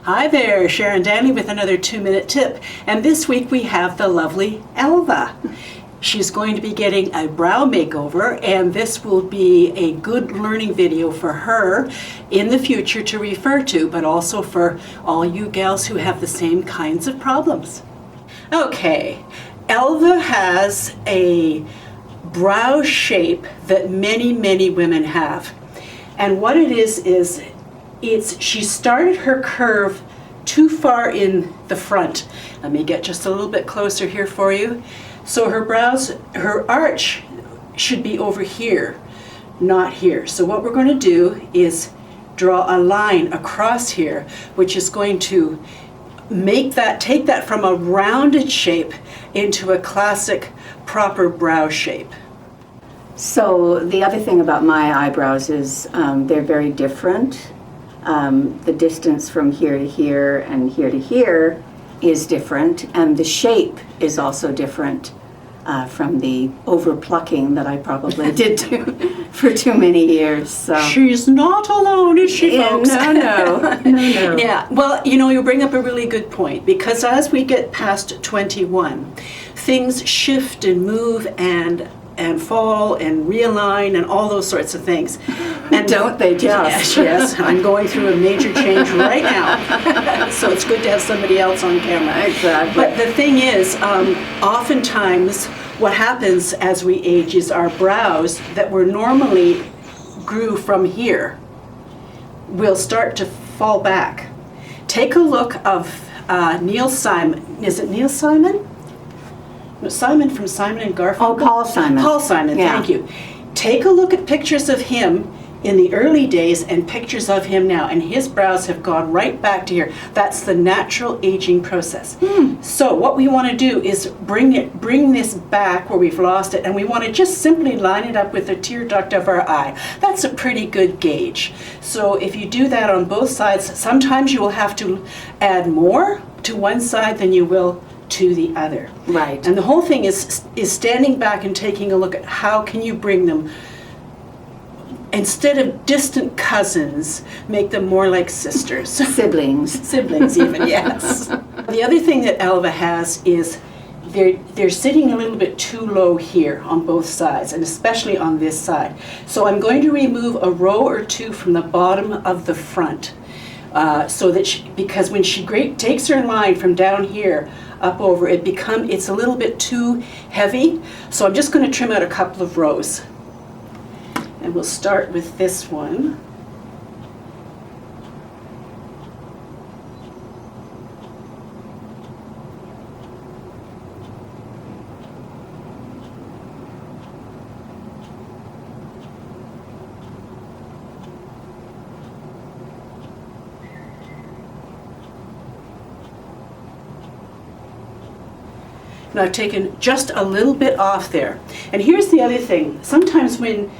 Hi there, Sharon Danley with another 2-minute tip. And this week we have the lovely Elva. She's going to be getting a brow makeover, and this will be a good learning video for her in the future to refer to, but also for all you gals who have the same kinds of problems. Okay, Elva has a brow shape that many women have. And what it is she started her curve too far in the front. Let me get just a little bit closer here for you. So her brows, her arch should be over here, not here. So what we're going to do is draw a line across here, which is going to take that from a rounded shape into a classic proper brow shape. So the other thing about my eyebrows is they're very different. The distance from here to here and here to here is different, and the shape is also different from the over-plucking that I probably did for too many years. So. She's not alone, is she, folks? No. Yeah, well, you bring up a really good point, because as we get past 21, things shift and move and fall and realign and all those sorts of things. And don't they just? Yes, I'm going through a major change right now. So it's good to have somebody else on camera. Exactly. But the thing is, oftentimes what happens as we age is our brows that were normally grew from here will start to fall back. Take a look of Neil Simon. Is it Neil Simon? Simon from Simon and Garfunkel? Oh, Paul Simon. Paul Simon, yeah. Thank you. Take a look at pictures of him in the early days and pictures of him now, and his brows have gone right back to here. That's the natural aging process. So what we want to do is bring this back where we've lost it, and we want to just simply line it up with the tear duct of our eye. That's a pretty good gauge. So if you do that on both sides, sometimes you will have to add more to one side than you will to the other. Right. And the whole thing is standing back and taking a look at how can you bring them, instead of distant cousins, make them more like sisters. Siblings. Siblings even, yes. The other thing that Elva has is they're sitting a little bit too low here on both sides, and especially on this side. So I'm going to remove a row or two from the bottom of the front. So that because when she takes her line from down here up over, it's a little bit too heavy. So I'm just going to trim out a couple of rows. And we'll start with this one. And I've taken just a little bit off there. And here's the other thing. Sometimes when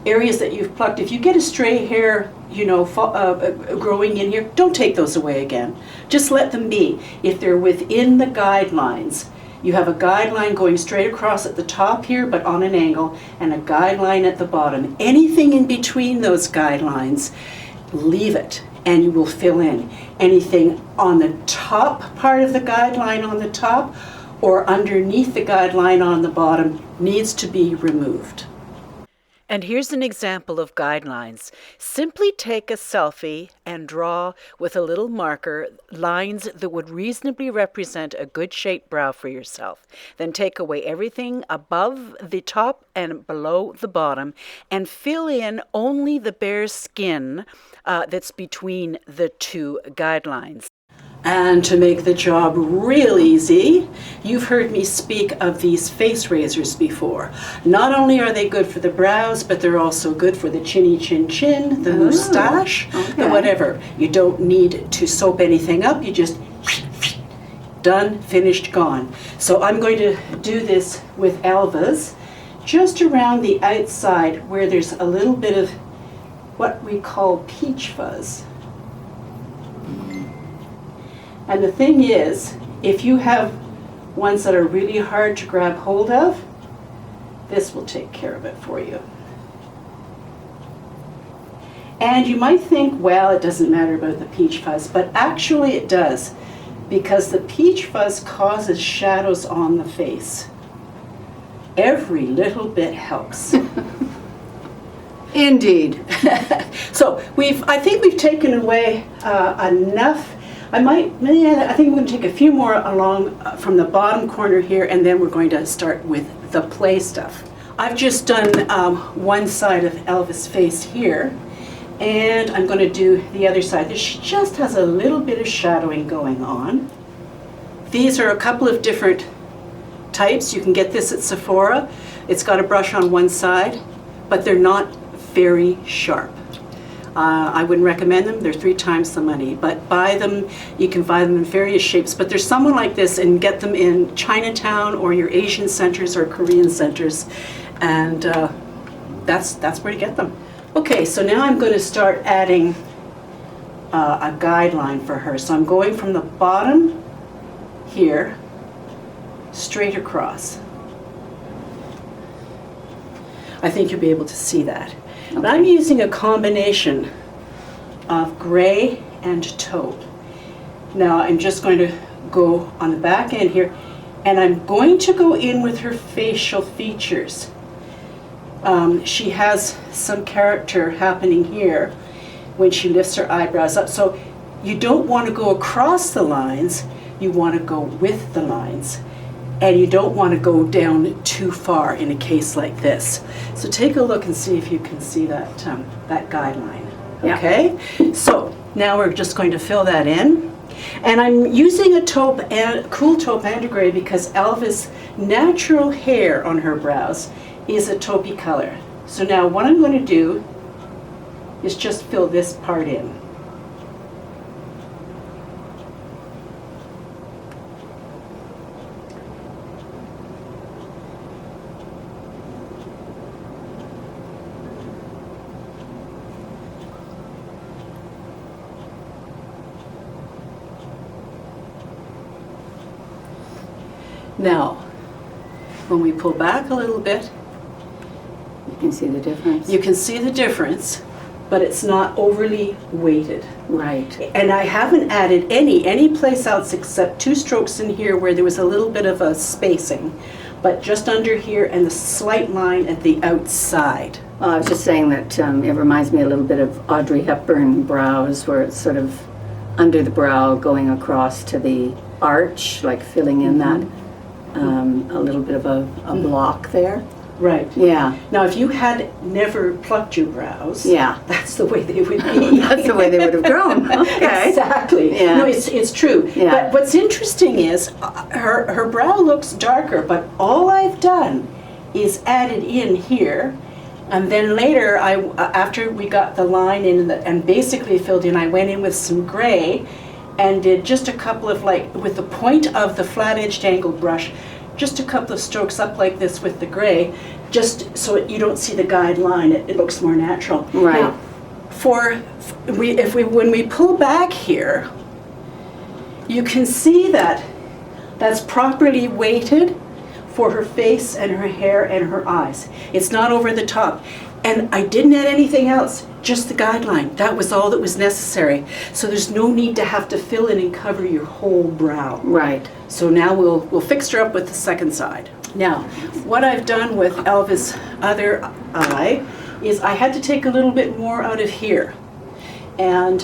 areas that you've plucked, if you get a stray hair, growing in here, don't take those away again. Just let them be. If they're within the guidelines, you have a guideline going straight across at the top here, but on an angle, and a guideline at the bottom. Anything in between those guidelines, leave it, and you will fill in. Anything on the top part of the guideline on the top, or underneath the guideline on the bottom, needs to be removed. And here's an example of guidelines. Simply take a selfie and draw with a little marker lines that would reasonably represent a good shaped brow for yourself. Then take away everything above the top and below the bottom and fill in only the bare skin that's between the two guidelines. And to make the job real easy, you've heard me speak of these face razors before. Not only are they good for the brows, but they're also good for the chinny chin chin, the moustache, the whatever. You don't need to soap anything up, you just done, finished, gone. So I'm going to do this with Elva's, just around the outside where there's a little bit of what we call peach fuzz. And the thing is, if you have ones that are really hard to grab hold of, this will take care of it for you. And you might think, well, it doesn't matter about the peach fuzz, but actually it does, because the peach fuzz causes shadows on the face. Every little bit helps. Indeed. So I think we've taken away enough. I think we're going to take a few more along from the bottom corner here, and then we're going to start with the play stuff. I've just done one side of Elvis' face here, and I'm going to do the other side. This just has a little bit of shadowing going on. These are a couple of different types. You can get this at Sephora. It's got a brush on one side, but they're not very sharp. I wouldn't recommend them. They're 3 times the money, but buy them. You can buy them in various shapes, but there's someone like this, and get them in Chinatown or your Asian centers or Korean centers, and that's where to get them. Okay, so now I'm going to start adding a guideline for her. So I'm going from the bottom here straight across. I think you'll be able to see that. Okay. And I'm using a combination of gray and taupe. Now I'm just going to go on the back end here, and I'm going to go in with her facial features. She has some character happening here when she lifts her eyebrows up. So you don't want to go across the lines, you want to go with the lines. And you don't want to go down too far in a case like this. So take a look and see if you can see that, that guideline. Yeah. Okay? So now we're just going to fill that in. And I'm using a taupe, and cool taupe and a gray, because Elvis' natural hair on her brows is a taupey color. So now what I'm going to do is just fill this part in. Now, when we pull back a little bit, You can see the difference. you can see the difference, but it's not overly weighted. Right. And I haven't added any place else except 2 strokes in here where there was a little bit of a spacing, but just under here and the slight line at the outside. Well, I was just saying that it reminds me a little bit of Audrey Hepburn brows, where it's sort of under the brow going across to the arch, like filling in that a little bit of a block there. Right. Yeah. Now, if you had never plucked your brows, Yeah. that's the way they would be. That's the way they would have grown. Okay. Exactly. Yeah. No, it's true. Yeah. But what's interesting is her brow looks darker, but all I've done is added in here, and then later, after we got the line in and basically filled in, I went in with some gray and did just a couple of, like, with the point of the flat-edged angled brush, just a couple of strokes up like this with the gray, just so you don't see the guide line. It looks more natural. Right. Now, when we pull back here, you can see that that's properly weighted for her face and her hair and her eyes. It's not over the top. And I didn't add anything else, just the guideline. That was all that was necessary. So there's no need to have to fill in and cover your whole brow. Right. So now we'll fix her up with the second side. Now, what I've done with Elvis' other eye is I had to take a little bit more out of here. And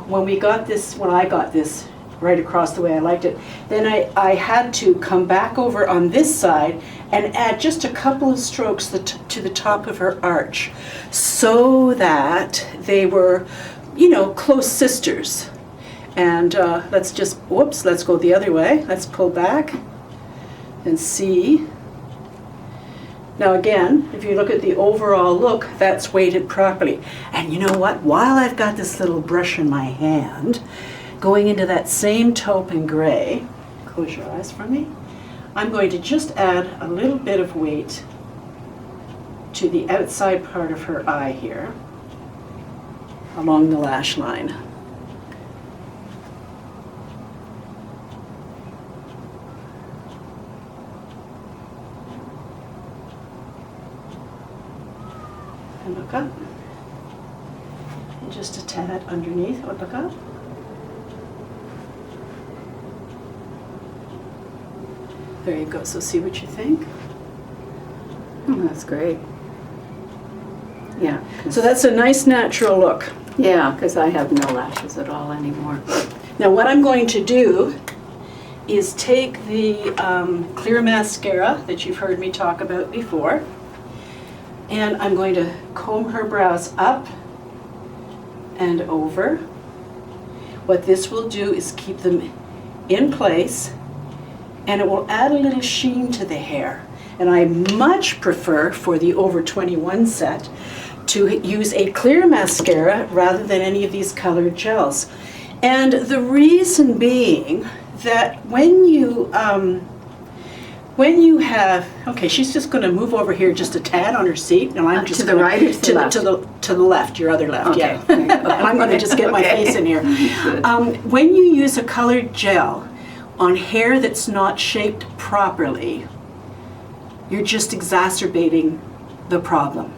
when I got this right across the way I liked it, then I had to come back over on this side and add just a couple of strokes to the top of her arch, so that they were, close sisters. And let's go the other way. Let's pull back and see. Now again, if you look at the overall look, that's weighted properly. And you know what? While I've got this little brush in my hand, going into that same taupe and gray, close your eyes for me, I'm going to just add a little bit of weight to the outside part of her eye here, along the lash line. And look up. just a tad underneath. Oh, look up. There you go. So see what you think. Oh, that's great. Yeah. So that's a nice natural look. Yeah, because I have no lashes at all anymore. Now what I'm going to do is take the clear mascara that you've heard me talk about before, and I'm going to comb her brows up and over. What this will do is keep them in place, and it will add a little sheen to the hair. And I much prefer, for the over 21 set, to use a clear mascara rather than any of these colored gels. And the reason being that when you have, okay, she's just going to move over here just a tad on her seat, and I'm just to the right or to the left? To the left, your other left, Okay. yeah. And I'm going to just get my face in here. When you use a colored gel on hair that's not shaped properly, you're just exacerbating the problem.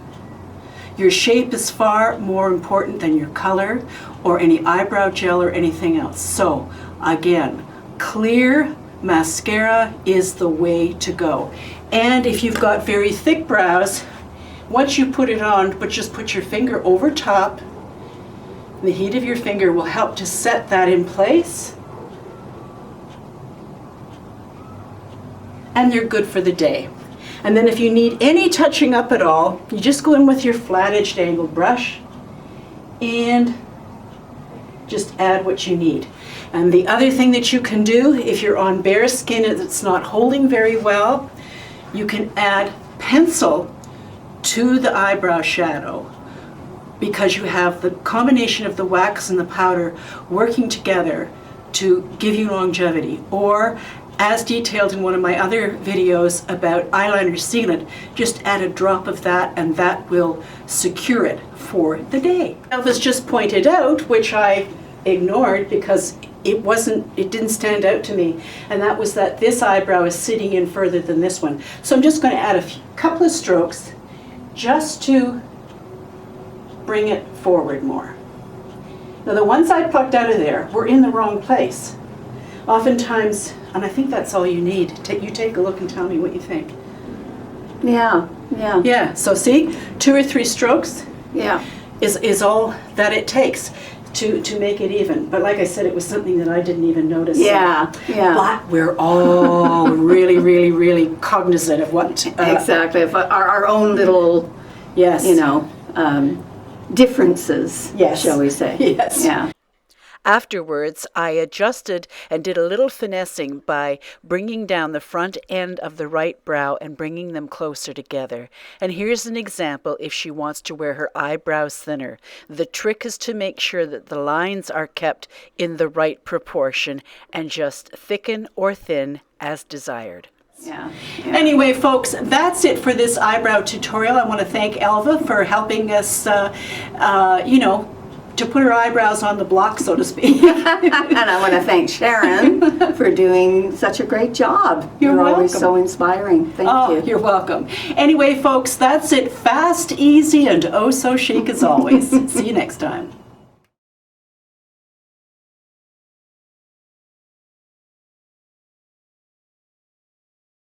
Your shape is far more important than your color or any eyebrow gel or anything else. So again, clear mascara is the way to go. And if you've got very thick brows, once you put it on, but just put your finger over top, the heat of your finger will help to set that in place. And they're good for the day. And then if you need any touching up at all, you just go in with your flat-edged angled brush and just add what you need. And the other thing that you can do, if you're on bare skin and it's not holding very well, you can add pencil to the eyebrow shadow, because you have the combination of the wax and the powder working together to give you longevity. Or, as detailed in one of my other videos about eyeliner sealant, just add a drop of that and that will secure it for the day. Elvis just pointed out, which I ignored because it didn't stand out to me, and that was that this eyebrow is sitting in further than this one. So I'm just going to add a couple of strokes just to bring it forward more. Now the ones I plucked out of there were in the wrong place. Oftentimes, and I think that's all you need. You take a look and tell me what you think. Yeah. Yeah, so see, 2 or 3 strokes is all that it takes to make it even. But like I said, it was something that I didn't even notice. Yeah. But we're all really, really, really cognizant of what... exactly, of our own little, yes, differences, yes, shall we say. Yes. Yeah. Afterwards, I adjusted and did a little finessing by bringing down the front end of the right brow and bringing them closer together. And here's an example if she wants to wear her eyebrows thinner. The trick is to make sure that the lines are kept in the right proportion and just thicken or thin as desired. Yeah. Anyway, folks, that's it for this eyebrow tutorial. I want to thank Elva for helping us, to put her eyebrows on the block, so to speak. And I want to thank Sharon for doing such a great job. You're welcome. Always so inspiring. Thank you. You're welcome. Anyway, folks, that's it. Fast, easy, and oh so chic as always. See you next time.